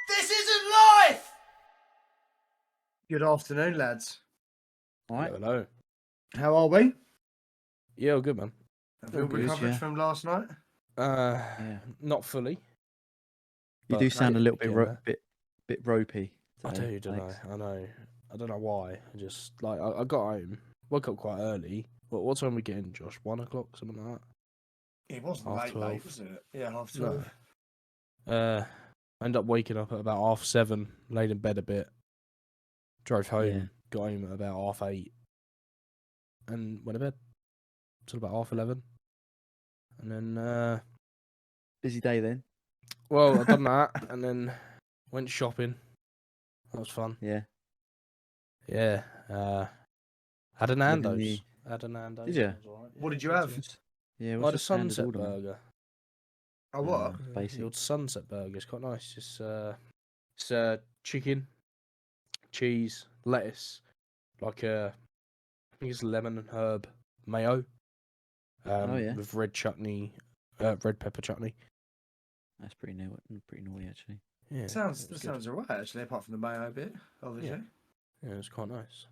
This isn't life! Good afternoon, lads. All right. Hello. How are we? Yeah, all good, man. Have we All good, recovered yeah. from last night? Yeah. Not fully. You but do sound a little bit getting there. bit ropey. I today, do, don't Alex. I? I know. I don't know why. I just I got home, woke up quite early. What time we get in, Josh? 1 o'clock, something like It wasn't Half late, 12. mate, was it? Yeah, half that. 12. No. I ended up waking up at about 7:30, laid in bed a bit, drove home, Yeah. got home at about 8:30, and went to bed till about 11:30. And then, Busy day then. well, I done that, and then went shopping. That was fun. Yeah. Yeah. Had a Living Nando's. Had a Nando's. Did ya? That was alright. What did you good have? to me. Yeah. I What's had a your standard sunset order, man? burger. Oh, what? The Basic. old sunset burger. It's quite nice. It's chicken, cheese, lettuce, like I think it's lemon and herb mayo. Yeah. With red pepper chutney. That's pretty naughty actually. Yeah, That it was good. sounds alright, actually, apart from the mayo bit, obviously. Yeah, it was quite nice.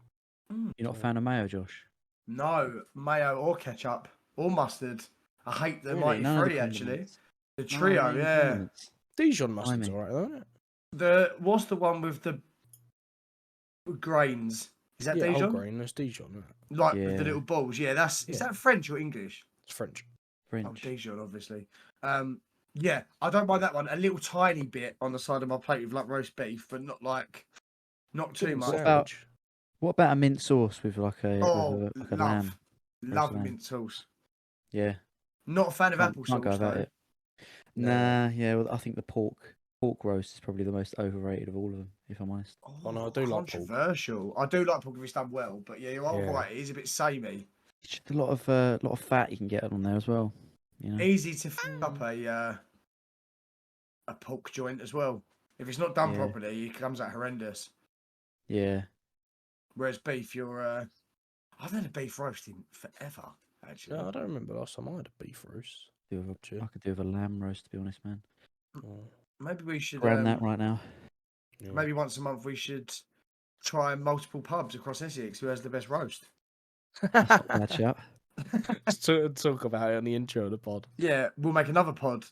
You're not a So- fan of mayo, Josh? No, mayo or ketchup or mustard. I hate the Really? Mighty None of the Three, actually. condiments? The Oh, trio, none of the yeah. condiments. Dijon mustard's Blimey. alright, though, isn't it? What's the one with the grains? Is that Yeah, whole Dijon? grain. There's Dijon. Isn't it? Like with Yeah. the little balls. Yeah, is Yeah. that French or English? It's French. Oh, French. Dijon, obviously. Yeah, I don't mind that one. A little tiny bit on the side of my plate with like roast beef, but not too Chicken much. What about- sandwich. What about a mint sauce with like a Oh, like a love, lamb? love lamb. mint sauce. Yeah. Not a fan of Can't applesauce go without though. it. No. Nah. Yeah. Well, I think the pork roast is probably the most overrated of all of them, if I'm honest. Oh, no, I do like pork. controversial. I do like pork if it's done well, but yeah, you're all Yeah. right. It is a bit samey. It's just a lot of fat you can get on there as well. You know. Easy to f up a pork joint as well. If it's not done Yeah. properly, it comes out horrendous. Yeah. Whereas beef, I've had a beef roast in forever, actually. No, I don't remember last time I had a beef roast. Do with Actually. I could do with a lamb roast, to be honest, man. Oh, Maybe we should Grab that right now. yeah. maybe once a month we should try multiple pubs across Essex. Who has the best roast? Bad shout. Let's talk about it on the intro of the pod. Yeah, we'll make another pod.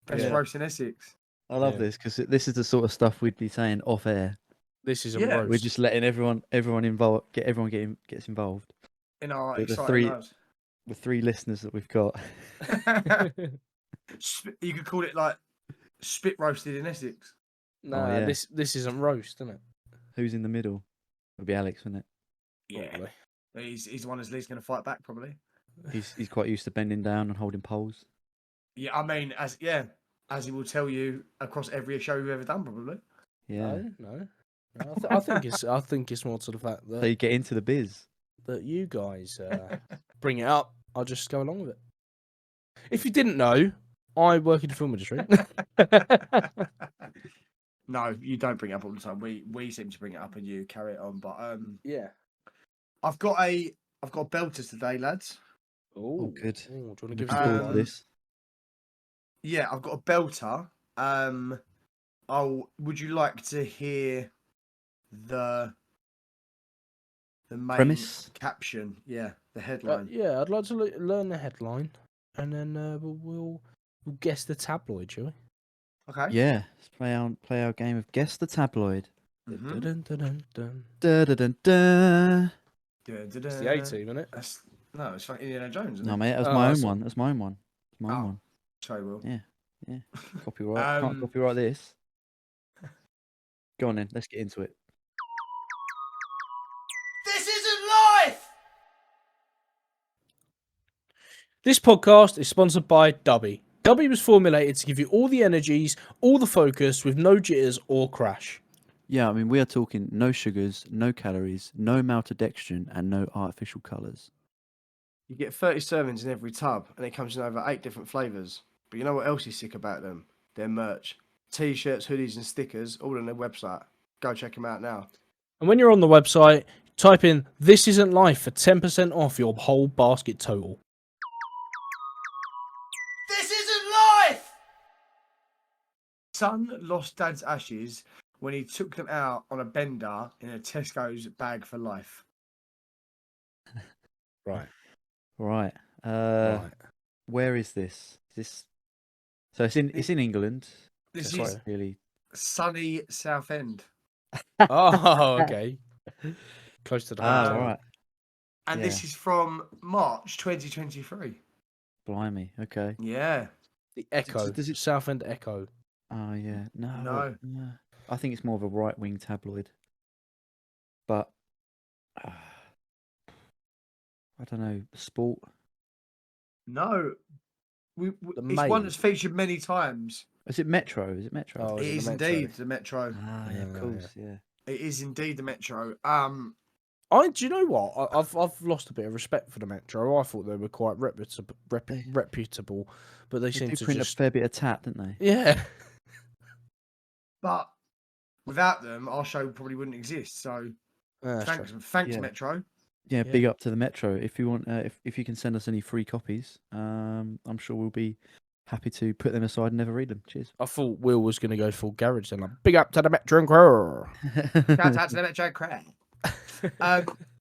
Best Yeah. roast in Essex. I love Yeah. this because this is the sort of stuff we'd be saying off air. This is a Yeah, roast. We're just letting everyone involved, gets involved. In our The exciting three- lives. The 3 listeners that we've got. You could call it like spit roasted in Essex. Nah, yeah. this isn't roast, isn't it? Who's in the middle? It'll be Alex, wouldn't it? Probably. He's the one that's least going to fight back, probably. He's quite used to bending down and holding poles. Yeah, I mean, as he will tell you across every show we've ever done, probably. Yeah. No. I think it's more to the fact So that you get into the biz. you guys bring it up. I'll just go along with it. If you didn't know, I work in the film industry. No, you don't bring it up all the time. We seem to bring it up and you carry it on. But Yeah. I've got a belter today, lads. Oh, good. Do you want to give Looking us forward a to one? this. Yeah, I've got a belter. Would you like to hear the main Premise? caption? Yeah, the headline. Yeah, I'd like to learn the headline, and then we'll guess the tabloid, shall we? Okay. Yeah. Let's play our game of Guess the Tabloid. Mhm. Dun-dun-dun-dun-dun. Da da da da. It's the A-team, isn't it? No, it's fucking Indiana Jones. Isn't No, it? mate, that's Oh, my own that's- one. That's my own one. It's my own Oh. one. Sorry, Will. Yeah. Copyright. Can't Um, copyright this. Go on then. Let's get into it. This isn't life. This podcast is sponsored by Dubby. Dubby was formulated to give you all the energies, all the focus, with no jitters or crash. Yeah, I mean, we are talking no sugars, no calories, no maltodextrin, and no artificial colours. You get 30 servings in every tub, and it comes in over 8 different flavours. But you know what else is sick about them? Their merch. T-shirts, hoodies, and stickers, all on their website. Go check them out now. And when you're on the website, type in "This Isn't Life" for 10% off your whole basket total. Son lost dad's ashes when he took them out on a bender in a Tesco's bag for life. Right. Right. Right. Where is this? Is this? So it's in England. This So is quite really. sunny Southend. Oh, okay. Close to the Ah, hotel. right. And Yeah. this is from March 2023. Blimey. Okay. Yeah. The Echo. does it- Southend Echo. Oh yeah. No. No. I think it's more of a right-wing tabloid. But I don't know. Sport. No. The It's one Mail. that's featured many times. Is it Metro? Is it Metro? Oh, It is it is the Metro? indeed the Metro. Ah, yeah, of Yeah, course. Yeah. It is indeed the Metro. Do you know what? I've lost a bit of respect for the Metro. I thought they were quite reputable, but they They seem do to print just a fair bit of tat, don't they? yeah. But without them, our show probably wouldn't exist. So That's thanks, true. thanks, Yeah. Metro. Yeah, Yeah. big up to the Metro. If you want, if you can send us any free copies, I'm sure we'll be happy to put them aside and never read them. Cheers. I thought Will was going to go full garage then. Like, big up to the Metro and Crew. Shout out to the Metro crowd.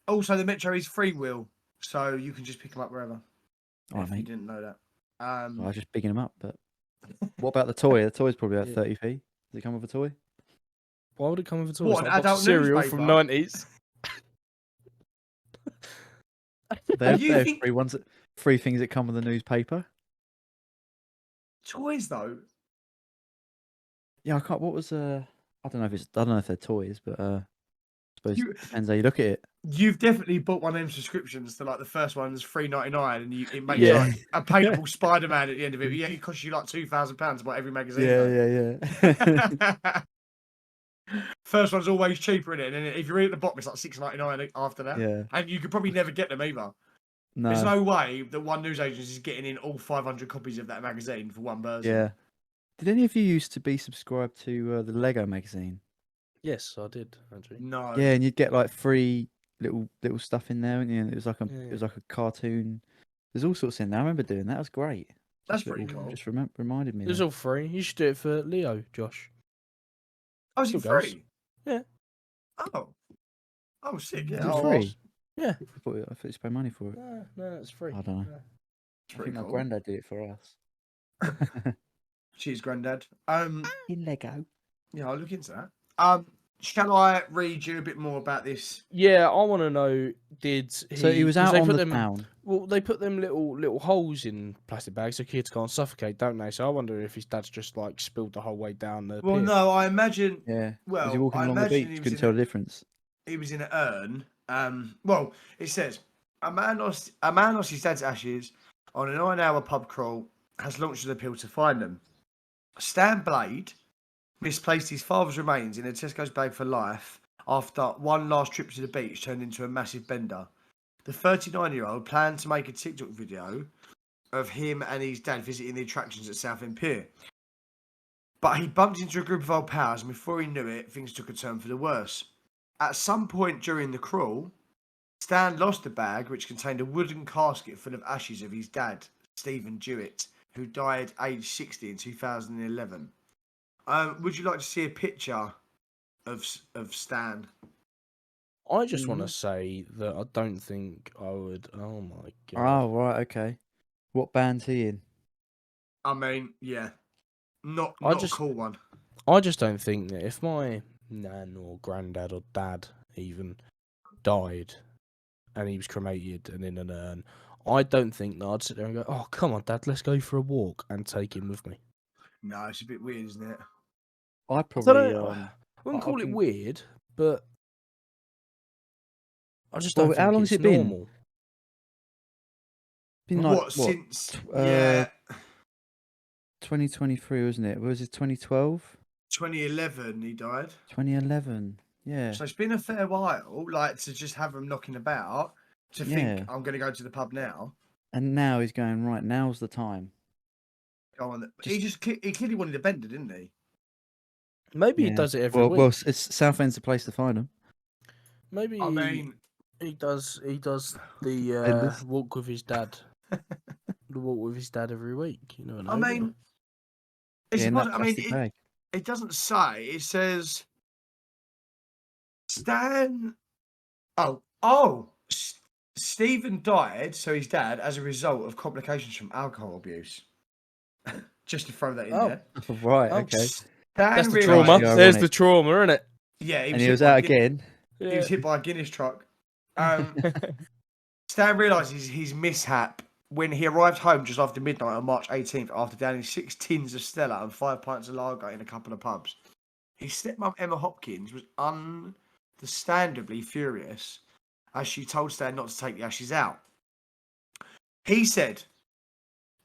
Also, the Metro is free will, so you can just pick them up wherever. All right, If you mate. didn't know that. I was just bigging them up, but what about the toy? The toy's probably about Yeah. 30p. Does it come with a toy? Why would it come with a toy? What, It's an like a box of adult cereal newspaper? from 90s. They're, You they're think- free ones. Free things that come with the newspaper. Toys though. Yeah, I can't. What was I don't know if they're toys, but I suppose You- it depends how you look at it. You've definitely bought one of them subscriptions to like the first one's $3.99 and it makes Yeah. like a paintable Spider-Man at the end of it. Yeah, it costs you like £2,000 to buy every magazine. Yeah. First one's always cheaper in it, and then if you read at the bottom, it's like $6.99 after that. Yeah. And you could probably never get them either. No. There's no way that one news agency is getting in all 500 copies of that magazine for one person. Yeah. Did any of you used to be subscribed to the Lego magazine? Yes, I did, actually. No. Yeah, and you'd get like free little stuff in there, and it was like Yeah. it was like a cartoon. There's all sorts in there. I remember doing that. It was great. That's Just pretty little- cool. Just reminded me. It was there. all free. You should do it for Leo, Josh. Oh, is it Still goes. free? Yeah. Oh. Oh, sick. Is Yeah. it I'll free? ask. Yeah. I thought you pay money for it. No, it's free. I don't know. No. It's I pretty think my cool. granddad did it for us. Cheers, Grandad. In Lego. Yeah, I'll look into that. Shall I read you a bit more about this? Yeah, I want to know. So he was 'cause out they on put the them, town. Well, they put them little holes in plastic bags so kids can't suffocate, don't they? So I wonder if his dad's just like spilled the whole way down the Well, pier. no, I imagine Yeah. Well, was he walking I along the imagine beach? he was Couldn't in tell a- the difference. he was in an urn. Well, it says a man lost his dad's ashes on a 9-hour pub crawl. Has launched an appeal to find them. Stan Blade misplaced his father's remains in a Tesco's bag for life after one last trip to the beach turned into a massive bender. The 39-year-old planned to make a TikTok video of him and his dad visiting the attractions at Southend Pier. But he bumped into a group of old pals, and before he knew it, things took a turn for the worse. At some point during the crawl, Stan lost the bag, which contained a wooden casket full of ashes of his dad, Stephen Jewett, who died aged 60 in 2011. Would you like to see a picture of Stan? I just want to say that I don't think I would. Oh my god! Oh, right, okay. What band's he in? I mean, yeah, not I a just- cool one. I just don't think that if my nan or granddad or dad even died and he was cremated and in an urn, I don't think that I'd sit there and go, "Oh, come on, Dad, let's go for a walk," and take him with me. No, it's a bit weird, isn't it? I I don't probably. know. I wouldn't I call it think- weird, but I just Well, don't how think long's it's it been? normal. Been like, What since? uh, Yeah, 2023, wasn't it? Was it 2012? 2011 he died. 2011. Yeah. So it's been a fair while, like to just have him knocking about, to Yeah. think I'm going to go to the pub now. And now he's going, right, now's the time. Go on. He clearly wanted a bender, didn't he? Maybe he Yeah. does it every Well, week. well, it's Southend's the place to find him. Maybe I mean, he does the Endless. walk with his dad. The walk with his dad every week. You know what I mean, it's Yeah, in that I mean, plastic bag. It doesn't say. It says Stan. Stephen died, so his dad, as a result of complications from alcohol abuse. Just to throw that in Oh. there. Right. Oh, Okay. Stan That's the realised- trauma. Ironic. There's the trauma, isn't it? Yeah, And he was hit by out a Guin- again. He was hit by a Guinness truck. Stan realises his mishap when he arrived home just after midnight on March 18th after downing 6 tins of Stella and 5 pints of lager in a couple of pubs. His stepmom Emma Hopkins was understandably furious as she told Stan not to take the ashes out. He said,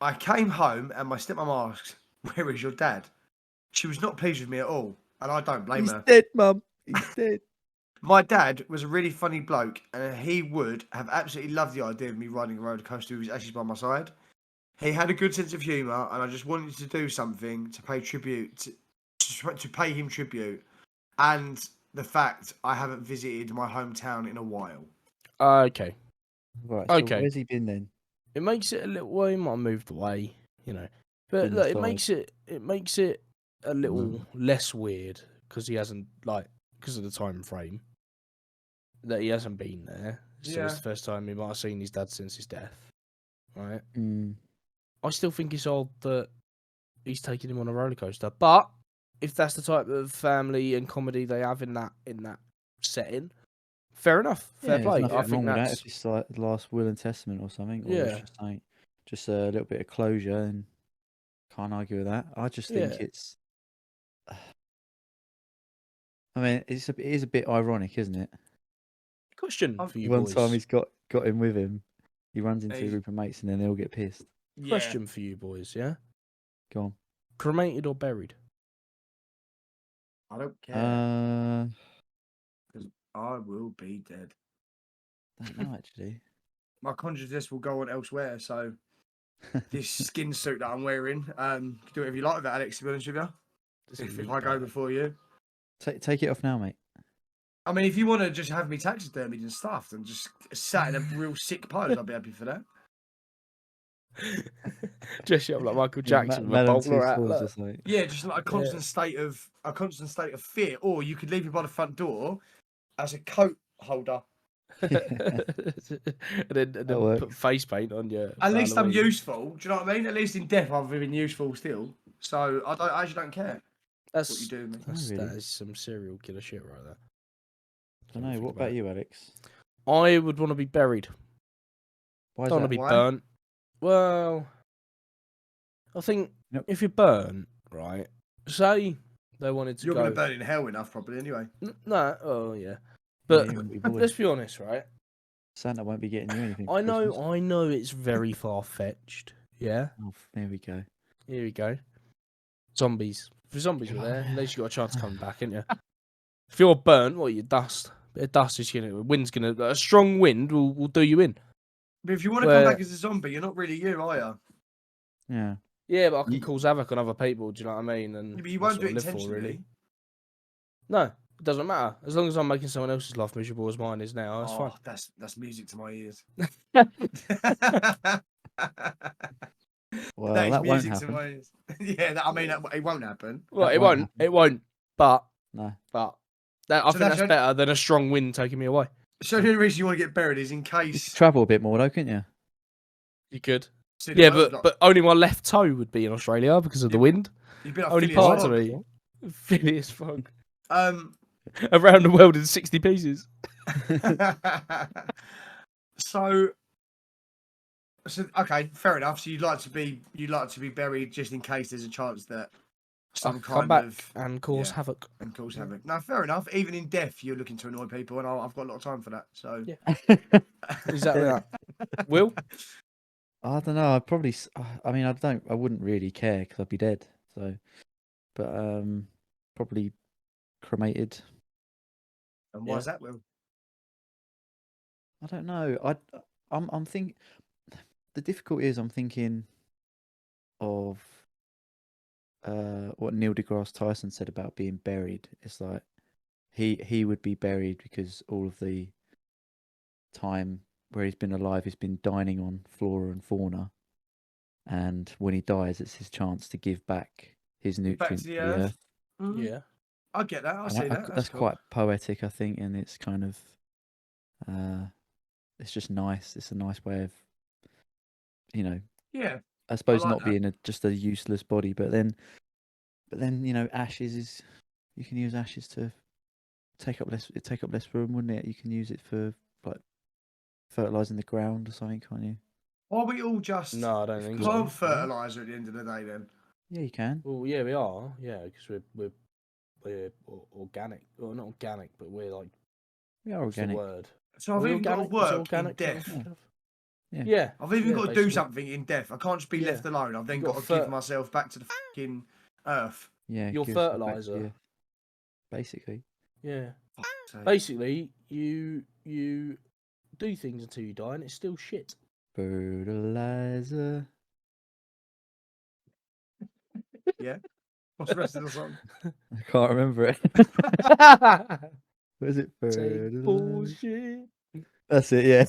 "I came home and my stepmom asked, 'Where is your dad?' She was not pleased with me at all, and I don't blame He's her. dead, Mum. He's dead. My dad was a really funny bloke, and he would have absolutely loved the idea of me riding a roller coaster with his ashes by my side. He had a good sense of humour, and I just wanted to do something to pay tribute to pay him tribute, and the fact I haven't visited my hometown in a while." Okay. Right. So Okay. where's he been then? It makes it a little. Well, he might have moved away, you know. But Been look, it inside. makes it a little less weird because he hasn't because of the time frame that he hasn't been there. So it's Yeah. the first time he might have seen his dad since his death, right? Mm. I still think it's odd that he's taking him on a roller coaster. But if that's the type of family and comedy they have in that setting, fair enough. Yeah, Fair there's play. nothing I think wrong with that. that's If it's like the last will and testament or something, or it's yeah, just like just a little bit of closure, and can't argue with that. I just think yeah. it's. I mean, it is a bit ironic, isn't it? Question for you One boys. time he's got him with him, he runs into a Hey. group of mates, and then they all get pissed. Yeah. Question for you boys. Yeah, Go on. cremated or buried? I don't care. Because I will be dead. Don't know actually. My consciousness will go on elsewhere, so this skin suit that I'm wearing, do whatever you like with that, Alex, to be honest with you. It's a If meat I go bag. before you. Take it off now, mate. I mean, if you want to just have me taxidermied and stuffed and just sat in a real sick pose, I'd be happy for that. Dress you up like Michael Yeah, Jackson with a Madame bowler hat. Tussauds or Look. something. Yeah, just like a constant state of fear. Or you could leave me by the front door as a coat holder. and then That works. put face paint on you. At least I'm useful. Do you know what I mean? At least in death, I've been useful still. So I actually don't care what you do with me. Oh, really? That is some serial killer shit right there. I don't know. What about you, Alex? I would want to be buried. Why is Don't want to that? be Why? burnt. Well, I think Yep. if you're burnt, right? Say they wanted to You're go. going to burn in hell enough, probably, anyway. No, oh yeah. But you won't be bored. let's be honest, right? Santa won't be getting you anything. For I know, Christmas. I know, it's very far fetched. Yeah, Oh, there we go. here we go. Zombies. If zombies were there, at least you got a chance of coming back, ain't you? If you're burnt, what? You dust. Bit of dust is a strong wind will do you in. But if you want to Where- come back as a zombie, you're not really you, are you? Yeah. Yeah, but I can Ye- cause havoc on other people. Do you know what I mean? And Yeah, but you that's won't do what it I live for, intentionally. really. No, it doesn't matter. As long as I'm making someone else's life miserable as mine is now, that's Oh, that's music to my ears. fine. Well, That is that won't music to happen. my ears. Yeah, I mean, it won't happen. Well, That it won't won't. happen. It won't. But No. I So think that's that's better than a strong wind taking me away. So the only reason you want to get buried is in You could case. travel a bit more, though, couldn't you? You could. See the Yeah, world, but only my left toe would be in Australia because of the Yeah. wind. you'd be like Only Phileas part of Fogg. me. Phileas Fogg. Um, Around the world in 60 pieces. so okay, fair enough. So you'd like to be buried just in case there's a chance that some Come kind back of and cause yeah. havoc. and cause havoc. No, fair enough. Even in death, you're looking to annoy people, and I've got a lot of time for that. So Yeah. Exactly that. Will? I don't know. I'd probably. I mean, I wouldn't really care because I'd be dead. So, but probably cremated. and why is that, Will? I don't know. I'm thinking. The difficulty is I'm thinking of what Neil deGrasse Tyson said about being buried. It's like he would be buried because all of the time where he's been alive, he's been dining on flora and fauna, and when he dies, it's his chance to give back his Back to nutrients the earth. Yeah. I get that. I And see that. that's cool. quite poetic, I think, and it's kind of, it's just nice. It's a nice way of, Yeah, I suppose like not that. being just a useless body, but then ashes is, you can use ashes to take up less room, wouldn't it? You can use it for like fertilizing the ground or something, can't you? Are we all just No, I don't think so. plant fertilizer at the end of the day then? Yeah, you can. Well, yeah, we are. Yeah, because we're organic. Well, not organic, but we're like, We are what's the organic. word? So Are I've we even got to organic? Is it work in organic what I'm death. thinking of? Yeah. Yeah. I've even got to do basically. something in death. I can't just be Yeah. left alone. I've then You've got got to give fer- myself back to the fucking earth. Yeah, Your give yourself back to fertilizer. the earth, basically. Yeah. So, Basically, you do things until you die, and it's still shit. Fertilizer. yeah. What's the rest of the song? I can't remember it. Was it Take fertilizer? bullshit. That's it. Yeah.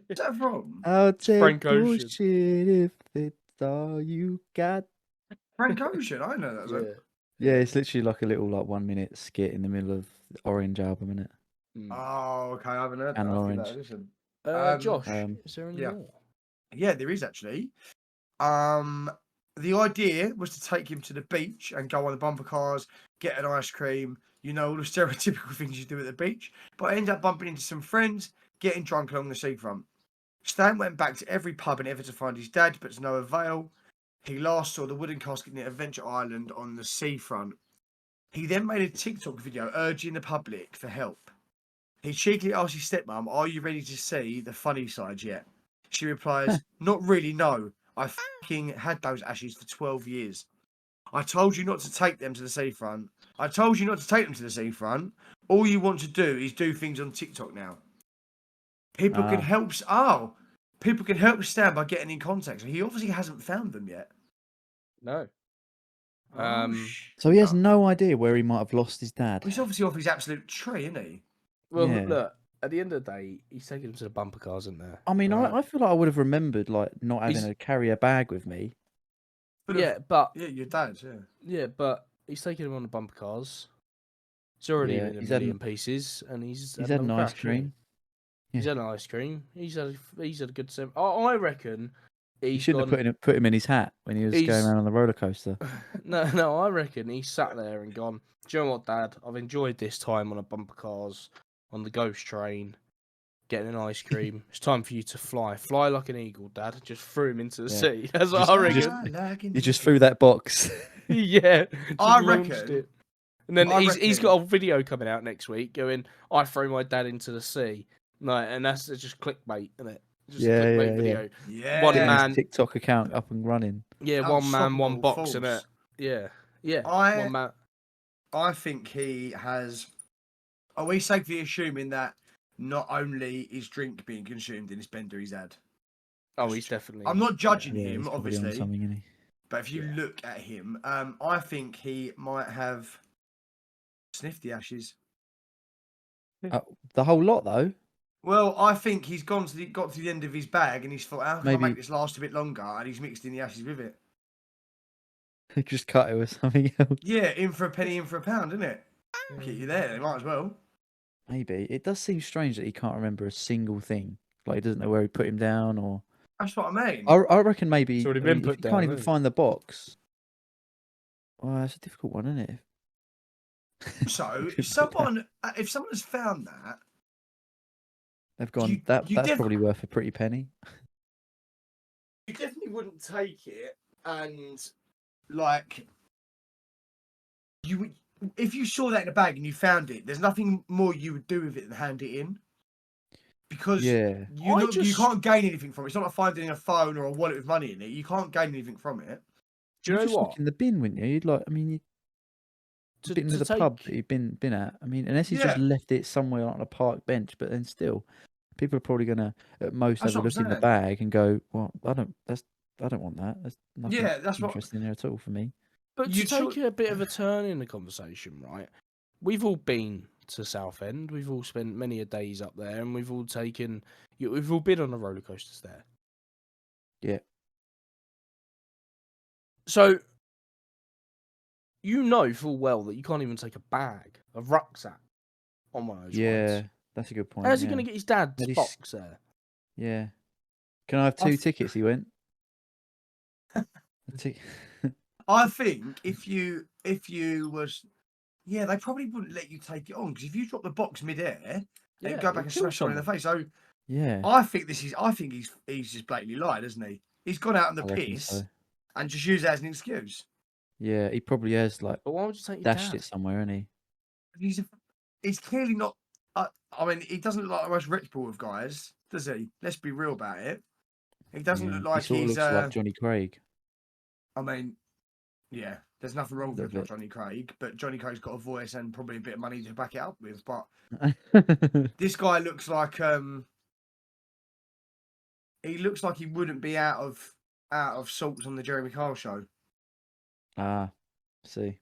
What's that from? I'll take Frank Ocean. bullshit if it's all you got. Frank Ocean. I know that song. Yeah, it's literally like a little 1 minute skit in the middle of the Orange album, isn't it? Oh, okay. I haven't heard that. And I'll give that Orange. a listen. Josh, Um, is there any yeah. more? Yeah, there is actually. The idea was to take him to the beach and go on the bumper cars, get an ice cream, all the stereotypical things you do at the beach. But I ended up bumping into some friends, getting drunk along the seafront. Stan went back to every pub in effort to find his dad, but to no avail. He last saw the wooden casket near Adventure Island on the seafront. He then made a TikTok video urging the public for help. He cheekily asked his stepmom, "Are you ready to see the funny side yet?" She replies, "Not really, no. I fucking had those ashes for 12 years. I told you not to take them to the seafront. I told you not to take them to the seafront. All you want to do is do things on TikTok now. People can help. People can help Stan by getting in contact. So he obviously hasn't found them yet. No. So he has no idea where he might have lost his dad. He's obviously off his absolute tree, isn't he? Well, Yeah. look. At the end of the day, he's taking him to the bumper cars, isn't there? I mean, Right. I feel like I would have remembered not having He's- to carry a bag with me. Yeah, but Yeah, your dad's, yeah. yeah, but he's taking him on the bumper cars. He's already Yeah, in a he's had million pieces, and he's He's had had an another ice crash, hasn't he? cream. He's Yeah. had an ice cream. He's had a good sim. I reckon You he's shouldn't have put him in his hat when he was going He's- around on the roller coaster. No, I reckon he sat there and gone, "Do you know what, Dad? I've enjoyed this time on a bumper cars, on the ghost train, getting an ice cream. It's time for you to fly. Fly like an eagle, Dad." Just threw him into the Yeah. sea. That's what Just- I you reckon. You just threw that box. Yeah, just I launched reckon- it. And then I he's reckon- got a video coming out next week going, "I throw my dad into the sea." Like, and that's just clickbait, isn't it? Just Yeah, a clickbait yeah, yeah. video. Yeah. One Getting man- his TikTok account up and running. Yeah, one man, one Unstoppable box, force. innit? Yeah. I- One man. I think he has. Are we safely assuming that not only is drink being consumed in this bender he's had? Oh, he's definitely. I'm not judging Yeah, him, he's probably on obviously, something, isn't he? but if you Yeah. look at him, I think he might have sniffed the ashes. The whole lot, though. Well, I think he's got to the end of his bag and he's thought, how can I Maybe- make this last a bit longer? And he's mixed in the ashes with it. Just cut it with something else. Yeah, in for a penny, in for a pound, isn't it? Get you there, they might as well. Maybe. It does seem strange that he can't remember a single thing. Like, he doesn't know where he put him down, or... That's what I mean. I reckon maybe... It's already I mean, been put if you down, can't even hasn't it? find the box... Well, it's a difficult one, isn't it? So, Put down. if someone has found that, They've gone, You that's def- probably worth a pretty penny. you definitely wouldn't take it and, like, you would... If you saw that in a bag and you found it, there's nothing more you would do with it than hand it in. Because Yeah. you can't gain anything from it. It's not like finding a phone or a wallet with money in it. You can't gain anything from it. Do you know You'd just what? look in the bin, wouldn't you? You'd you'd been to the pub that you've been at. I mean, unless he's just Yeah. left it somewhere on a park bench, but then still, people are probably gonna at most That's have a what I'm look in the saying. bag and go, "Well, I don't want that. There's nothing Yeah, that's what... interesting there at all for me." But to You take should- a bit of a turn in the conversation, right? We've all been to Southend. We've all spent many a days up there, and we've all been on the roller coasters there. Yeah. So you know full well that you can't even take a rucksack on one of those Yeah, rides. that's a good point. How's he yeah. going to get his dad's But he's- box there? Yeah. Can I have I 2 th- tickets? He went. A tic- I think if you was, yeah, they probably wouldn't let you take it on because if you drop the box midair and Yeah, go back he'll and kill smash someone in the someone. face, so yeah. I think he's just blatantly lied, hasn't he? He's gone out on the I reckon piss so. and just used it as an excuse. Yeah, he probably has like But why would you take your dashed dad? it somewhere, hasn't he? He's clearly not. I mean, he doesn't look like the most reputable of guys, does he? Let's be real about it. He doesn't Yeah. look like he sort of he's. looks like Johnny Craig. I mean, yeah, there's nothing wrong with Little looking like bit. Johnny Craig, but Johnny Craig's got a voice and probably a bit of money to back it up with. But this guy looks like he looks like he wouldn't be out of sorts on the Jeremy Kyle show. Ah, see.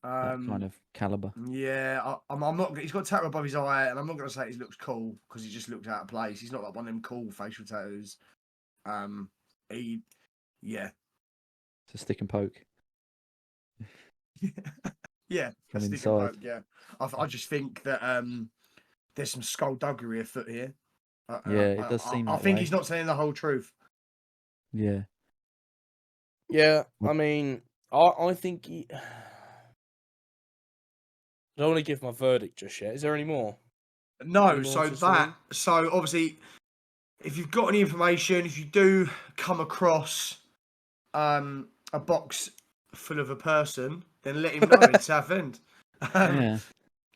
That kind Um, of caliber. yeah, I'm not. He's got a tattoo above his eye, and I'm not going to say he looks cool because he just looks out of place. He's not like one of them cool facial tattoos. Yeah, It's a stick and poke yeah, from a stick and inside. poke, yeah. I just think that there's some skullduggery afoot here. Yeah, it does seem I that think way. he's not saying the whole truth. Yeah. Yeah, I mean, I think he... I don't want to give my verdict just yet. Is there any more? No, Any more so to say? so obviously, if you've got any information, if you do come across a box full of a person, then let him know in Southend. Yeah.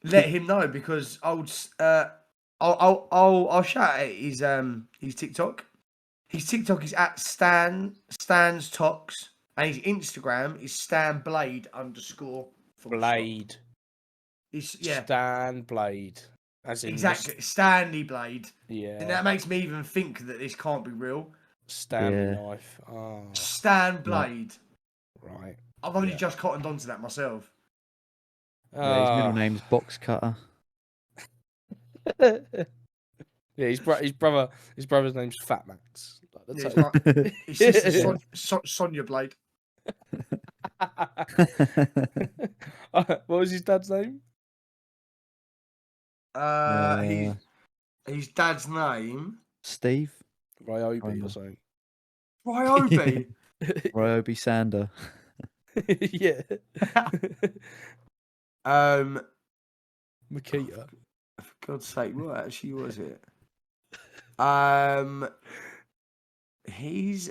Let him know because I'll shout at his TikTok. His TikTok is at Stan's Tox, and his Instagram is stanblade_. Blade. Yeah, Stan Blade. As in exactly. Stanley Blade. Yeah. And that makes me even think that this can't be real. Stanley Yeah. knife. Oh, Stan Blade. right. I've only Yeah. just cottoned onto that myself. Yeah, his middle Ah. name's Box Cutter. Yeah, his brother's name's Fat Max. Like, Yeah, that's his sister's Sonia Blade. What was his dad's name? His dad's name, Steve? Ryobi or something. Ryobi. Ryobi Sander. Yeah. Makita. For God's sake, what actually was it? He's.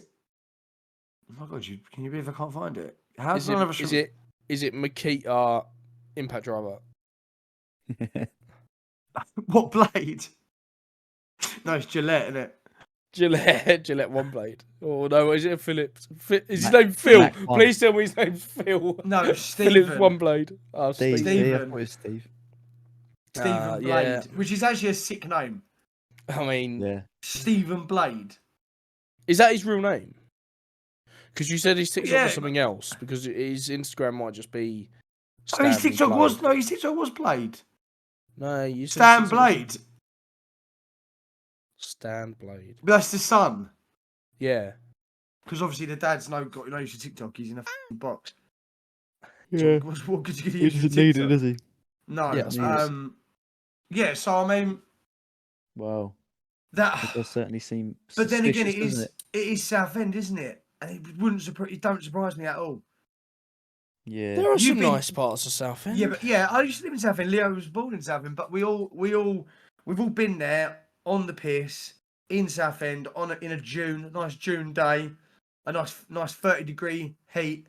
Oh my God, can you believe I can't find it? Is it Makita Impact Driver? What Blade? No, it's Gillette, isn't it? Gillette One Blade. Oh no, is it a Phillips? Is his name Phil? Mac one. Please tell me his name's Phil. No, Phillips Stephen. One Blade. Oh, Steve. Steve. Yeah, I Stephen. thought it was Steve. Stephen Blade, Yeah. which is actually a sick name. I mean, Yeah. Stephen Blade. is that his real name? Because you said his TikTok Yeah. was something else. Because his Instagram might just be. Oh, his Stanley TikTok Blade. was Blade. No, you said Stan his TikTok was Blade. Stan Blade. But that's the son. Yeah. Because obviously the dad's no use your TikTok. He's in a box. Yeah. What could you He use doesn't your need it, TikTok? does he? No. Yeah, I suppose. Yeah. So I mean Wow. It that. does certainly seem But then again, suspicious, doesn't it is Southend, isn't it? And it don't surprise me at all. Yeah. There are You've some been- nice parts of Southend. Yeah, but yeah, I used to live in Southend. Leo was born in Southend, but we've all been there on the piss in Southend in a nice June day, a nice 30-degree heat,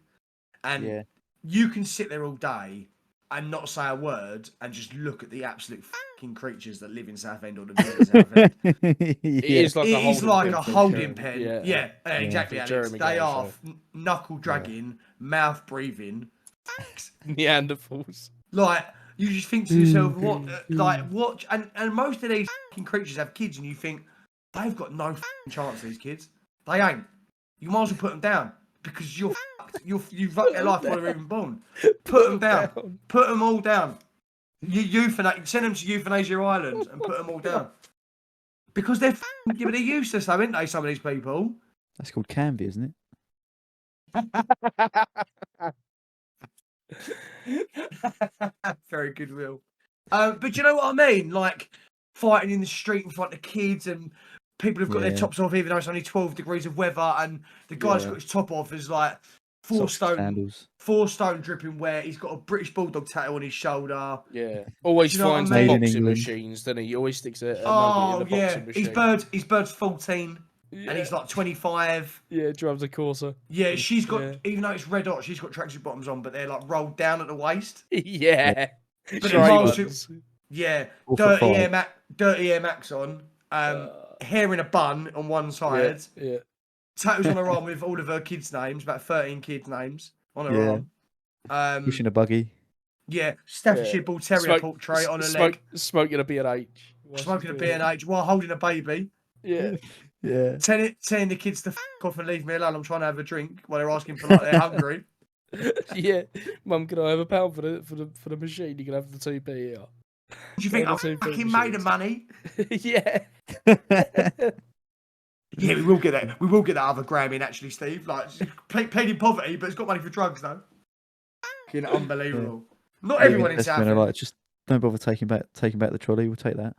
and Yeah. you can sit there all day and not say a word and just look at the absolute fucking creatures that live in Southend or the visit Southend. It is like It is like a holding pen. pen. Yeah, exactly. The Alex. Jeremy They Kyle are show. knuckle dragging, mouth breathing. Neanderthals. Like, you just think to yourself, what? And most of these fucking creatures have kids, and you think they've got no fucking chance. These kids, they ain't. You might as well put them down because you're fucked. You fucked their life while they're even born. Put them down. Put them all down. Send them to Euthanasia Island and put them all down. Because they're they're useless, though, aren't they? Some of these people. That's called Canvy, isn't it? Very good, Will. But you know what I mean? Like fighting in the street in front of kids, and people have got their Yeah. tops off, even though it's only 12 degrees of weather, and the guy's Yeah. got his top off is like Socks and sandals. 4 stone dripping wet. He's got a British Bulldog tattoo on his shoulder. Yeah. Always Do you know what I finds mean? the Made in boxing England. machines, doesn't he? He always sticks a nugget in Oh the yeah, boxing machine. his bird's 14, Yeah. and he's like 25. Yeah, drives a Corsa. Yeah, she's got, Yeah. even though it's red hot, she's got tracksuit bottoms on, but they're like rolled down at the waist. Yeah. But Stray then Miles ones. Yeah, 4'5". dirty Air Max on, hair in a bun on one side, Yeah. tattoos on her arm with all of her kids' names, about 13 kids' names on her Yeah. arm. Pushing a buggy. Yeah, Staffordshire Yeah. Bull Terrier portrait on her leg, Smoking a B&H. smoking a B&H while holding a baby, Yeah. Yeah. telling the kids to f off and leave me alone. I'm trying to have a drink while they're asking for like they're hungry. Yeah. Mum, can I have £1 for the machine? You can have the 2p here. Do you think Yeah, I'm the 2p fucking made of machines. money? Yeah. Yeah, we will get that. We will get that other Grammy in actually, Steve. Like, pleading poverty, but it's got money for drugs though. Fucking unbelievable. Not everyone in That's when Southend. they're like, just don't bother taking back the trolley. We'll take that.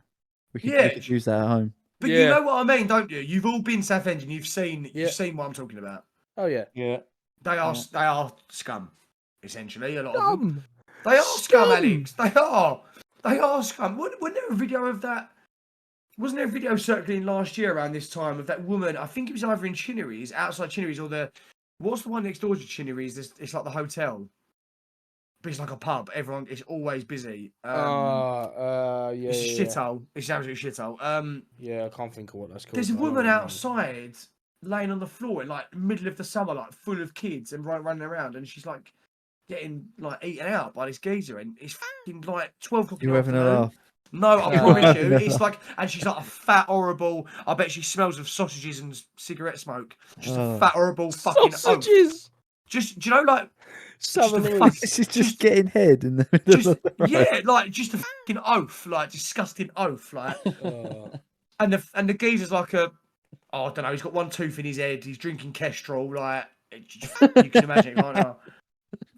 We Yeah. could use that at home. But Yeah. you know what I mean, don't you? You've all been Southend and you've seen Yeah. what I'm talking about. Oh, yeah. Yeah. They are scum, essentially. A lot of them. Dumb. They are scum, Scum. Alex. They are scum. Wasn't there a video of that? Wasn't there a video circling last year around this time of that woman? I think it was either in Chinnery's, outside Chinnery's, or what's the one next door to Chinnery's? It's like the hotel, but it's like a pub. It's always busy. Yeah. It's a shithole. It's an absolute shithole. Yeah, I can't think of what that's called. There's a but I know woman what you mean. outside laying on the floor in like middle of the summer, like full of kids and running around, and she's like getting like eaten out by this geezer, and it's fucking like 12 o'clock. You're having a laugh. No, I No. promise you, No. it's like, and she's like a fat, horrible. I bet she smells of sausages and cigarette smoke. Just a Oh. fat, horrible fucking oaf. Sausages. Just, do you know, like, Southern Just a Louis. She's just getting head in the middle just of the road. yeah, like just a fucking oaf, like disgusting oaf, like. Oh. And the geezer's like I don't know, he's got one tooth in his head, he's drinking Kestrel, like, you can imagine, can't you?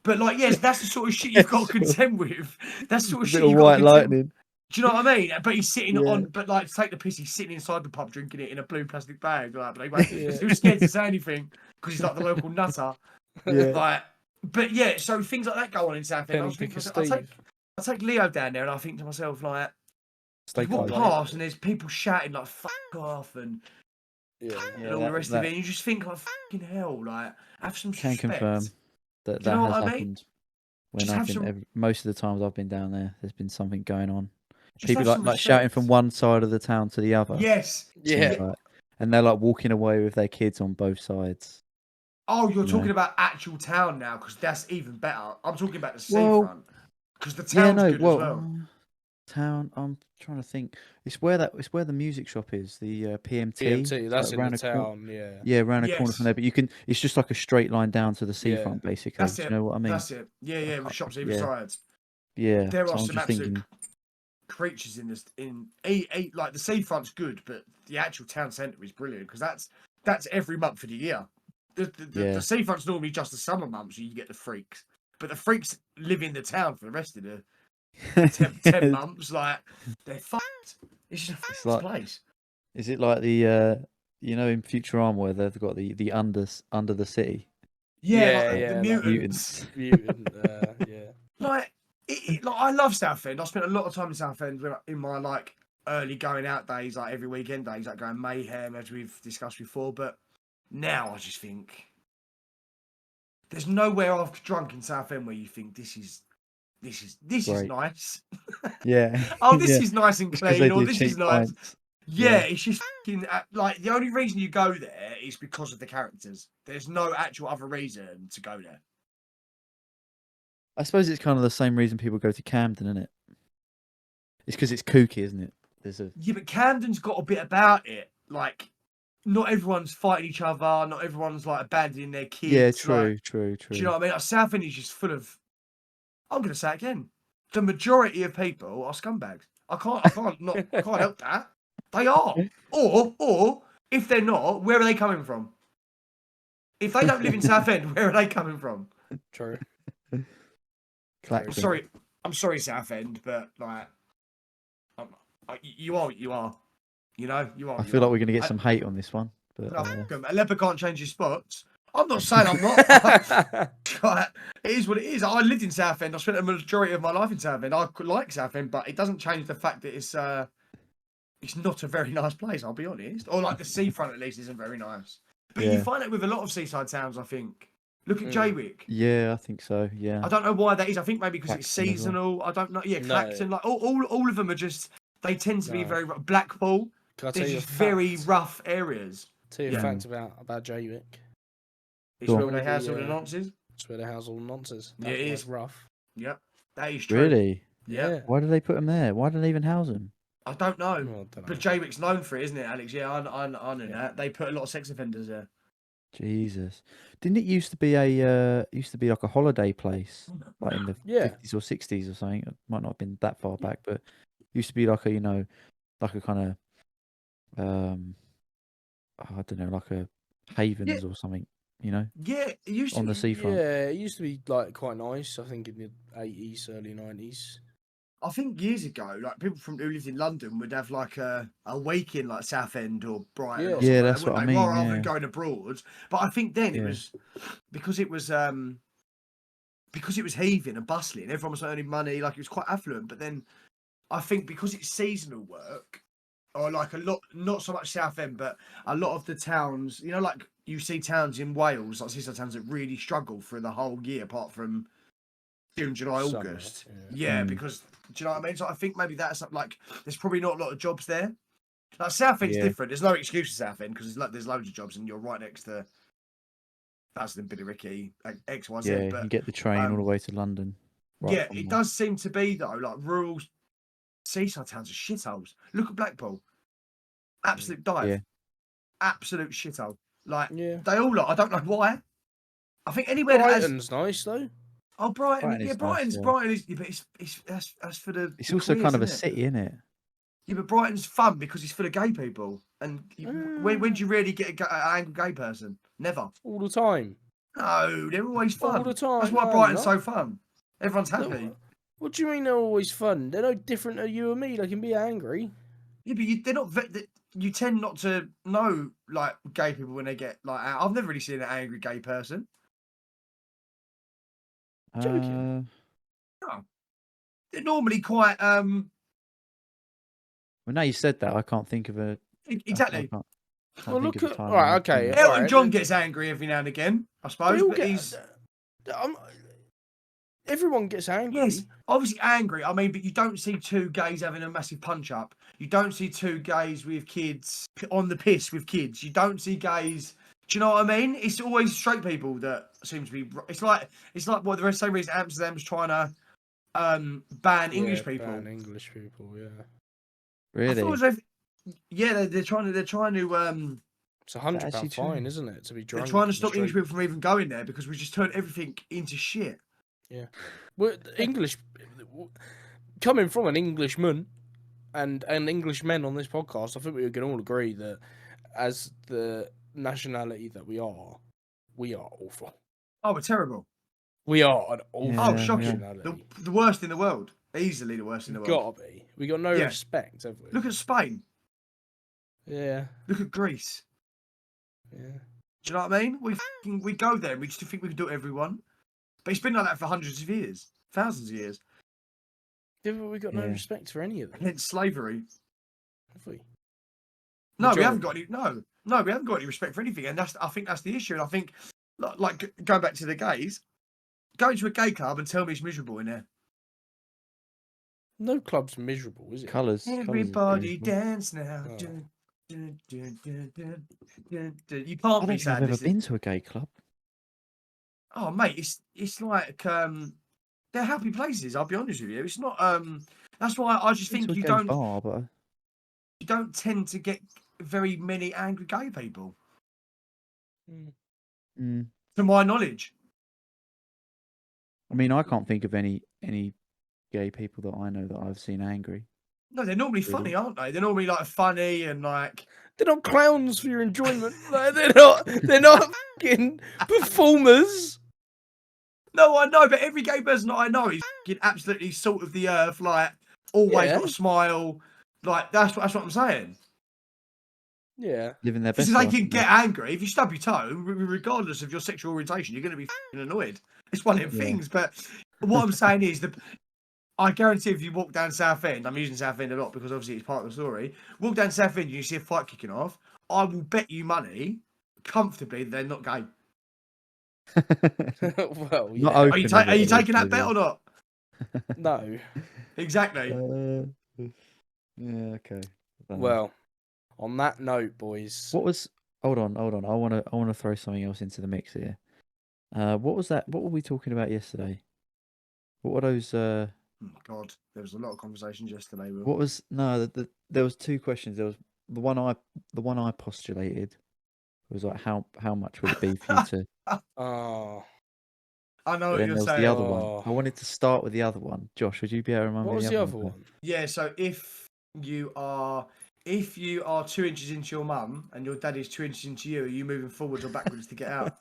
But, like, yes, that's the sort of shit you've got to contend with. That's the sort of shit Little you've got white to contend with. lightning. Do you know what I mean? But he's sitting Yeah. but, like, to take the piss, he's sitting inside the pub drinking it in a blue plastic bag, like, but he won't, Yeah. he was scared to say anything because he's like the local nutter. Yeah. Like, but, yeah, so things like that go on in Southend. I was Penny thinking, picker I take Leo down there and I think to myself, like, Stay you walk close. past and there's people shouting, like, fuck off and Yeah. and all the rest of it, and you just think like fucking hell, like have some Can respect. confirm that Do you that know has what I mean? happened. When Just I've have been some- most of the times I've been down there, there's been something going on. Just People have some like shouting respect. from one side of the town to the other. Yes. Yeah. Like, and they're like walking away with their kids on both sides. Oh, you're No. talking about actual town now, because that's even better. I'm talking about the Well, seafront, because the town's good as well. Town. I'm trying to think. It's where the music shop is. The PMT. PMT, that's like in round the a cor- town, yeah. Yeah, round a corner from Yes. there. But you can. It's just like a straight line down to the seafront, basically. That's Do it. you know what I mean? That's it. Yeah, with shops either Yeah. sides. Yeah. There so are I'm some just absolute thinking. creatures in this. Like the seafront's good, but the actual town centre is brilliant because that's every month of the year. The seafront's normally just the summer months, so you get the freaks. But the freaks live in the town for the rest of the 10 months. Like they're fucked. It's just a fucked like- place. Is it like the in Futurama where they've got the under the city? Yeah, like yeah, the like mutants. Mutant, yeah. Like, like I love Southend. I spent a lot of time in Southend in my like early going out days, like every weekend days, like going mayhem as we've discussed before. But now I just think there's nowhere I've drunk in Southend where you think this is Great. nice. Yeah. Oh, this Yeah. is nice and Just 'cause clean. they Or do this cheap is nice. pints. Yeah, Yeah. it's just fucking like the only reason you go there is because of the characters. There's no actual other reason to go there. I suppose it's kind of the same reason people go to Camden, isn't it? It's because it's kooky, isn't it? There's a Yeah, but Camden's got a bit about it. Like, not everyone's fighting each other. Not everyone's like abandoning their kids. yeah, like, true. Do you know what I mean? Like, Southend is just full of. I'm going to say it again. The majority of people are scumbags. I can't help that. They are. Or if they're not, where are they coming from? If they don't live in Southend, where are they coming from? True. Clacking. I'm sorry, Southend, but like, you are what you are. You know, you are. I What you feel like are. we're going to get some hate on this one. But A leopard can't change his spots. I'm not saying I'm not. It is what it is. I lived in Southend. I spent the majority of my life in Southend. I like Southend, but it doesn't change the fact that it's not a very nice place. I'll be honest. Or like the seafront at least isn't very nice. But you Yeah. find it with a lot of seaside towns. I think. Look at Jaywick. Yeah, I think so. Yeah. I don't know why that is. I think maybe because it's Clacton as well. seasonal. I don't know. Yeah, No. Clacton. Like all of them are just. They tend to be very Blackpool. Can I They're tell you a just very fact? rough areas. Tell you a fact about Jaywick. It's Go where on. they house all the nonsense. It's where they house all the nonsense. Yeah, it That's why is. it's rough. Yep, that is true. Really? Yeah. Why do they put them there? Why do they even house them? I don't know. Well, I don't know. But Jaywick's known for it, isn't it, Alex? Yeah, I know that. They put a lot of sex offenders there. Jesus. Didn't it used to be like a holiday place, like in the 50s or 60s or something? It might not have been that far back, but it used to be like a, like a kind of, I don't know, like a havens or something, Yeah, it used to on the seafront. Yeah, it used to be like quite nice. I think in the 80s, early 90s. I think years ago, like people who lived in London would have like a week in like Southend or Brighton. Yeah. Or something Yeah, like that's that, what I wouldn't they? mean, Rather yeah. than going abroad. But I think then it Yeah. was because it was heaving and bustling. Everyone was earning money, like it was quite affluent. But then I think because it's seasonal work, or like a lot, not so much Southend, but a lot of the towns, like you see towns in Wales, like seaside towns that really struggle for the whole year, apart from June, July, Summer, August. Yeah, because do you know what I mean? So I think maybe that's like there's probably not a lot of jobs there. Like Southend's different. There's no excuse for Southend because there's loads of jobs and you're right next to that's the Billericay, XYZ. Yeah, but you get the train all the way to London. yeah, it does seem to be though, like rural seaside towns are shitholes. Look at Blackpool. Absolute dive. Yeah. Absolute shithole. Like Yeah. they all are. I don't know why. I think anywhere Brighton's nice though. Oh, Brighton. Brighton Yeah, is Brighton's nice, yeah. Brighton is. Yeah, but that's for the. It's the also queers, kind of a isn't it? city, isn't it? Yeah, but Brighton's fun because it's full of gay people. And when do you really get an angry gay person? Never. All the time. No, they're always fun. All the time. That's why No, Brighton's not. so fun. Everyone's happy. What do you mean they're always fun? They're no different to you and me. They can be angry. Yeah, but they're not. You tend not to know like gay people when they get like out. I've never really seen an angry gay person. Joking. No. They're normally quite Well, now you said that, I can't think of a. exactly. I can't Well, think look of a at time all right. when I've Okay. seen it. Elton alright, John gets angry every now and again, I They suppose, all but get. he's Everyone gets angry. yes, obviously angry. I mean, but you don't see two gays having a massive punch up. You don't see two gays with kids on the piss with kids. You don't see gays. Do you know what I mean? It's always straight people that seem to be. It's like what the same reason Amsterdam's trying to ban English people. Ban English people. Yeah. I thought it Really? was they're trying to. It's £100 actually fine, true. isn't it? To be They're drunk. trying to in the stop English street. people from even going there because we just turned everything into shit. Yeah. Well, English. Coming from an Englishman and Englishmen on this podcast, I think we can all agree that as the nationality that we are awful. Oh, we're terrible. We are an awful Oh, Yeah, shocking. nationality. The worst in the world. Easily the worst in the world. Gotta be. We got no Yeah. respect, have we? Look at Spain. Yeah. Look at Greece. Yeah. Do you know what I mean? We go there and we just think we can do it to everyone. But it's been like that for hundreds of years. Thousands of years. Yeah, but we got no Yeah. respect for any of them, Hence slavery. have we? No, we Majority. haven't got any. No, we haven't got any respect for anything, and I think that's the issue. And I think, like going back to the gays, going to a gay club and tell me it's miserable in there. No club's miserable, is it? Colours. Everybody dance now. Oh. Dun, dun, dun, dun, dun, dun, dun. You I can't don't be think sad. I've ever listening. been to a gay club. Oh, mate, it's like they're happy places. I'll be honest with you. It's not. That's why I just Been think to a you gay don't. bar, but You don't tend to get very many angry gay people, mm, to my knowledge. I mean, I can't think of any gay people that I know that I've seen angry. No, they're normally Really? funny, aren't they? They're normally like funny and like. They're not clowns for your enjoyment. Like, they're not fucking performers. No, I know, but every gay person that I know is fucking absolutely salt of the earth, like always Yeah. got a smile. Like that's what I'm saying. Yeah. Living their Because best they life. can get angry if you stub your toe, regardless of your sexual orientation. You're going to be fucking annoyed. It's one of them Yeah. things. But what I'm saying is that I guarantee if you walk down Southend, I'm using Southend a lot because obviously it's part of the story. Walk down Southend and you see a fight kicking off. I will bet you money comfortably they're not gay. Well, Not yeah. Are open. you, are you taking that bet or not? No. Exactly. Yeah. Okay. I don't know. Well, on that note, boys. What was? Hold on. I wanna throw something else into the mix here. What was that? What were we talking about yesterday? What were those? Oh, God, there was a lot of conversations yesterday. Will. What was? No, there was two questions. There was the one I postulated was like how much would it be for you to? Oh. I know But what then you're there was saying. the other one. Oh. I wanted to start with the other one. Josh, would you be able to remind What me was of the the other one? one? Yeah, so if you are 2 inches into your mum and your dad is 2 inches into you, are you moving forwards or backwards to get out?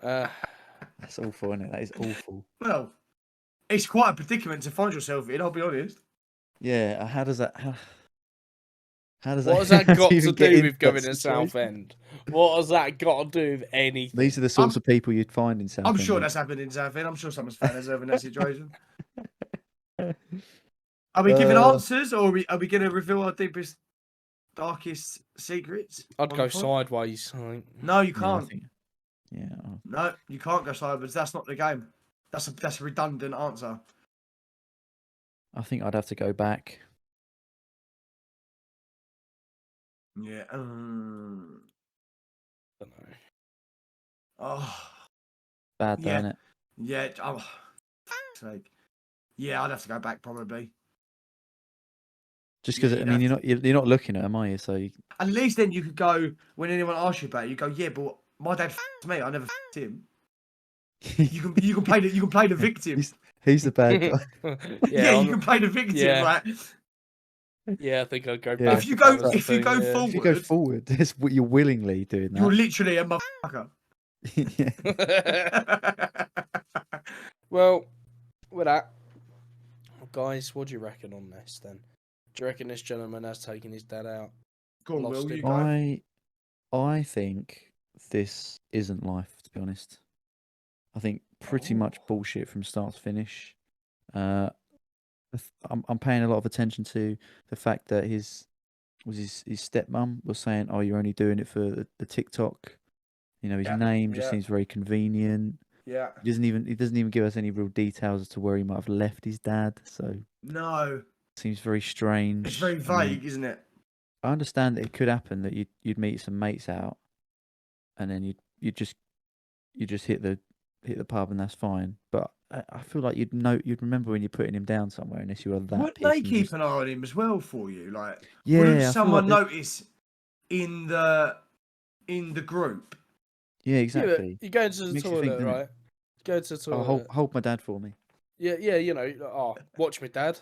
That's awful, isn't it? That is awful. Well, it's quite a predicament to find yourself in, I'll be honest. Yeah. How does that? How does What that? has that how got you to even get do into with that going to situation? Southend? What has that got to do with anything? These are the sorts of people you'd find in Southend. I'm sure that's happened in Southend. I'm sure someone's found themselves in that situation. Are we giving answers or are we going to reveal our deepest, darkest secrets? I'd on go the pod? sideways. I think. No, you Yeah, I can't. think. Yeah. No, you can't go sideways. That's not the game. That's a redundant answer. I think I'd have to go back. Yeah. I don't know. Oh. Bad though, Yeah. innit? Yeah. Oh, for sake. Yeah, I'd have to go back probably. Just because Yeah, I mean, you're not looking at them, are you? So at least then you could go when anyone asks you about it. You go, yeah, but my dad f***ed me. I never f***ed him. You can play the victim. he's the bad guy. Yeah, I'm- you can play the victim. yeah. Like Yeah, I think I'd go Yeah. back. if you that go was the if you thing, go yeah. If you go forward, forward, you're willingly doing you're that. literally a motherfucker. Yeah. Well, with that, guys, what do you reckon on this then? Do you reckon this gentleman has taken his dad out? Go on, Lost Will, it. you go. I think this isn't life, to be honest. I think pretty much bullshit from start to finish. I'm paying a lot of attention to the fact that his stepmom was saying, "Oh, you're only doing it for the TikTok." You know, his Yeah, name just yeah. seems very convenient. Yeah. He doesn't even give us any real details as to where he might have left his dad. So No. seems very strange. It's very I mean, vague, isn't it? I understand that it could happen that you'd meet some mates out, and then you'd just hit the pub and that's fine. But I feel like you'd remember when you're putting him down somewhere, unless you are that. Wouldn't they pissed and keep just- an eye on him as well for you? Like, Yeah, wouldn't I feel someone like notice in the group? Yeah, Yeah, exactly. but you go to the Makes you think, toilet, doesn't it? right? Go to the Oh, toilet. hold my dad for me. Yeah, you know, watch me, dad.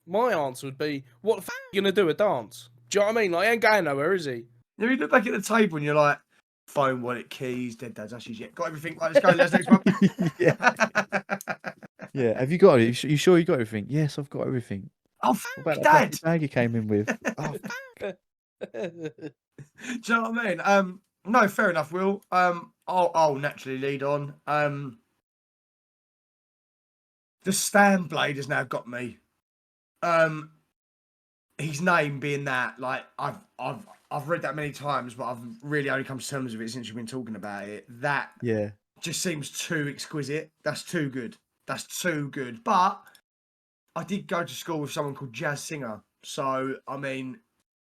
My answer would be, what the f*** are you going to do, a dance? Do you know what I mean? Like, he ain't going nowhere, is he? Then you look back at the table and you're like, phone, wallet, keys, dead dad's ashes, yeah, got everything. Right, let's go. Let's next one. Yeah. Yeah, have you got it? You sure you got everything? Yes, I've got everything. Oh, What about that dad. plastic bag you came in with? Oh, Do you know what I mean? No, fair enough, Will. I'll naturally lead on. The stand blade has now got me. His name being that, like, I've read that many times, but I've really only come to terms with it since you've been talking about it. That yeah. just seems too exquisite. That's too good. That's too good. But I did go to school with someone called Jazz Singer. So, I mean,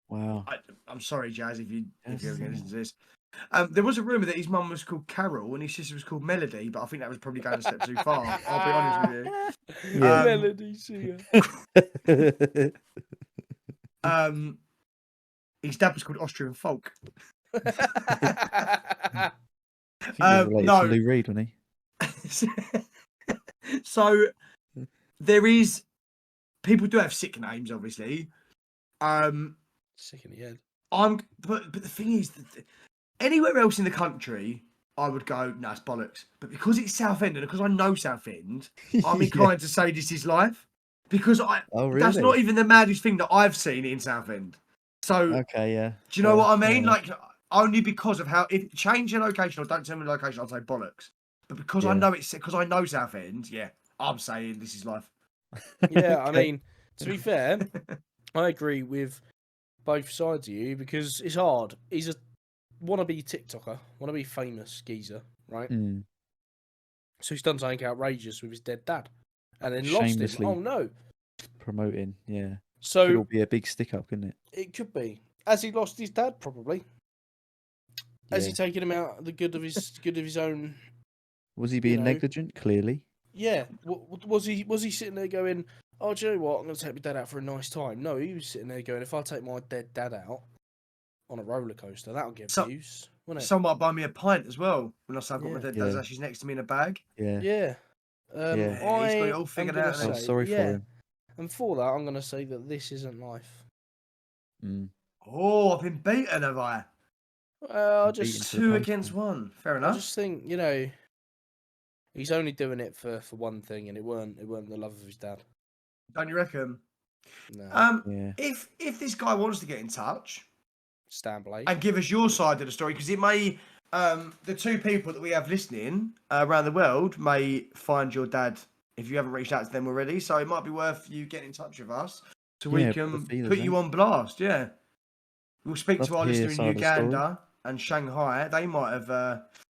Wow. I'm sorry, Jazz, if you're ever Jazz going to listen to Singer. this. There was a rumour that his mum was called Carol and his sister was called Melody, but I think that was probably going a step too far. I'll be honest with you. Yeah. Melody singer. His dad was called Austrian Folk. I think he was related no. to Lou Reed, wasn't he? So there is people do have sick names, obviously. Sick in the head. But the thing is that anywhere else in the country, I would go, no, it's bollocks. But because it's Southend and because I know Southend, I'm inclined to say this is life. Because Oh, that's really? not even the maddest thing that I've seen in Southend. So, Okay, yeah. do you know what I fair mean? enough. Like, only because of how, if change your location or don't tell me the location, I'll say bollocks. But because I Yeah. know because I know Southend, yeah, I'm saying this is life. Yeah, I Okay. mean, to be fair, I agree with both sides of you because it's hard. He's a wannabe TikToker, wannabe famous geezer, right? Mm. So he's done something outrageous with his dead dad, and then lost him. Shamelessly Oh no! promoting, yeah. Could So all be a big stick up, couldn't it? it could be. Has he lost his dad? Probably. Has Yeah. he taken him out the good of his own? Was he You being know, negligent? Clearly. yeah. Was he sitting there going, "Oh, do you know what? I'm going to take my dad out for a nice time." No, he was sitting there going, "If I take my dead dad out on a roller coaster, that'll get So- views, won't it?" Someone might buy me a pint as well when I say I've got my Yeah. dead Yeah. dad's ashes next to me in a bag. Yeah. Yeah. Yeah. Yeah, he's got it I all am figured going out, to hasn't I say, was sorry yeah, for him. and for that, I'm going to say that this isn't life. Mm. Oh, I've been beaten, have I? Well, Beat him to the Two post, against man. one. Fair I enough. just think he's only doing it for one thing, and it weren't the love of his dad. Don't you reckon? No, Yeah. If this guy wants to get in touch Stan Blade. and give us your side of the story, because it may the two people that we have listening around the world may find your dad if you haven't reached out to them already. So it might be worth you getting in touch with us so we Yeah, put the can feelers put you out. on blast. Yeah, we'll speak Love to our to hear listener in side of the story. Uganda and Shanghai. They might have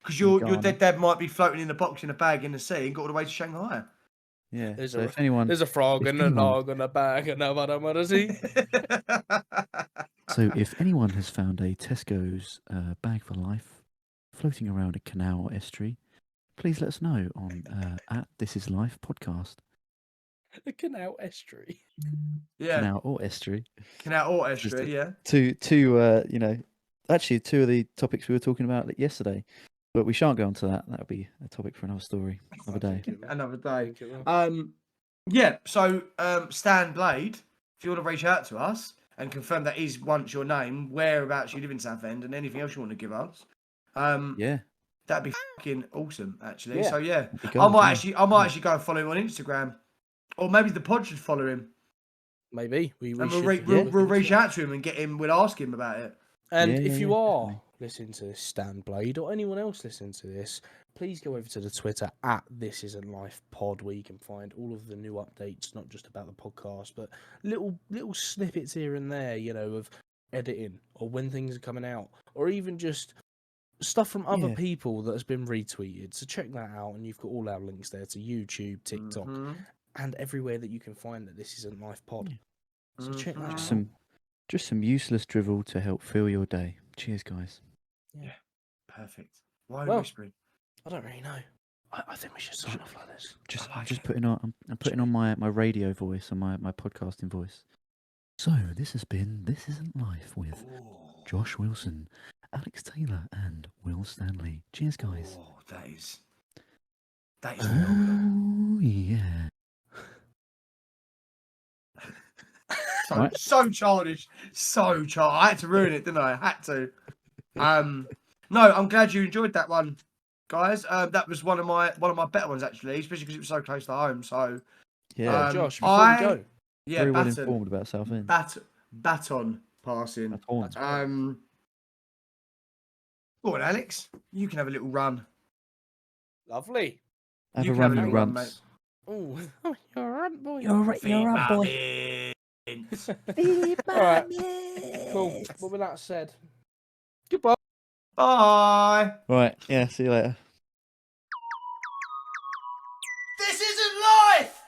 because In your Ghana. dead dad might be floating in a box in a bag in the sea and got all the way to Shanghai. Yeah. There's So a if anyone, there's a frog if and a anyone, log and a bag and a what is he? so if anyone has found a Tesco's bag for life floating around a canal or estuary, please let us know on at This Is Life podcast. The canal estuary. Yeah, Canal or estuary. canal or Just estuary. Yeah. two actually two of the topics we were talking about yesterday, but we shan't go on to that. That'll be a topic for another story, another day. Another I day. think it will. Yeah. So, Stan Blade, if you want to reach out to us and confirm that is once your name, whereabouts you live in Southend, and anything else you want to give us, Yeah, that'd be fucking awesome, actually. Yeah. So yeah, that'd be I gold, might yeah. actually, I might actually go and follow him on Instagram, or maybe the pod should follow him, Maybe we and should. we'll look into reach it. out to him and get him. We'll ask him about it. And Yeah, if yeah, you yeah, are definitely. listening to this, Stan Blade, or anyone else listening to this, please go over to the Twitter at This Isn't Life Pod, where you can find all of the new updates, not just about the podcast, but little snippets here and there, of editing or when things are coming out, or even just stuff from other Yeah. people that has been retweeted. So check that out, and you've got all our links there to YouTube, TikTok, Mhm. and everywhere that you can find that This Isn't Life Pod. So check that Just out. just some useless drivel to help fill your day. Cheers, guys. Perfect. Why are Well, you whispering? I don't really know. I think we should sign off like this. I'm just putting on. I'm putting on my radio voice and my podcasting voice. So this has been This Isn't Life with Josh Wilson, Alex Taylor, and Will Stanley. Cheers, guys. Oh, that is phenomenal. Oh yeah. So, Right. so childish. So childish. I had to ruin it, didn't I? I had to. No, I'm glad you enjoyed that one, guys. That was one of my better ones actually, especially because it was so close to home. So Yeah. Josh, before we go, yeah, Very well baton, informed about Southend. baton passing. Baton. Go on, Alex. You can have a little run. lovely. Have you a can have run, a you little run, runts. Oh, you're a runt boy. Feed my boy. mince. All right, cool. Well, with that said, goodbye. Bye. Right. Yeah. See you later. This isn't life.